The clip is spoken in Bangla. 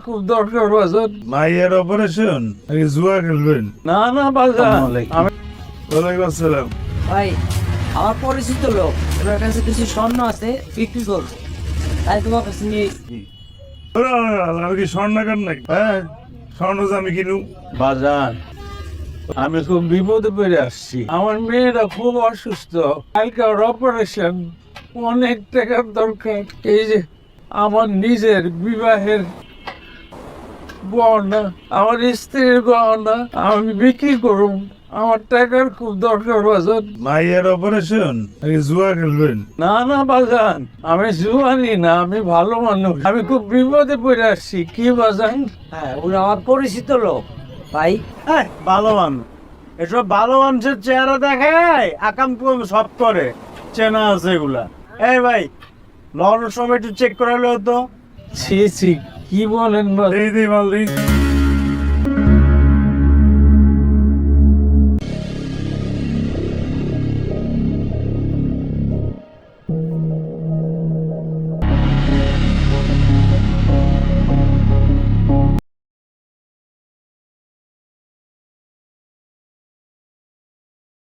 খুব দরকার বাজার। মাইয়ার অপারেশন আগে জুয়া খেলবেন? না না বাজার, আমি ওয়ালাইকুম আসসালাম। ভাই আমার পরিচিত লোক, ওনার কাছে কিছু স্বর্ণ আছে, বিক্রি করবো, তাই তোমার কাছে নিয়ে এসেছি। আমি কি স্বর্ণাকার নাকি? হ্যাঁ, স্বর্ণ যে আমি কিনু। বাজার, আমি খুব বিপদে পড়ে আসছি। আমার মেয়েরা খুব অসুস্থ, কালকে ওর অপারেশন, অনেক টাকার দরকার। এই যে আমার নিজের বিবাহের গহনা, আমার স্ত্রীর গহনা আমি বিক্রি করুম, আমার টাকার খুব দরকার বাজার। মাইয়ার অপারেশন আগে জুয়া খেলবেন? না না বাজান, আমি জুয়ানি না, আমি ভালো মানুষ। আমি খুব বিপদে পড়ে আসছি। কি বাজান? হ্যাঁ, উনি আমার পরিচিত লোক ভাই। হ্যাঁ, ভালো মানুষ। এসব ভালো মানুষের চেহারা দেখায় আকাম কুম সব করে, চেনা আছে এগুলা। এই ভাই, লড়ার সময় একটু চেক করে হলো তো। ছি ছি, কি বলেন বাজান? এই মাল দিই।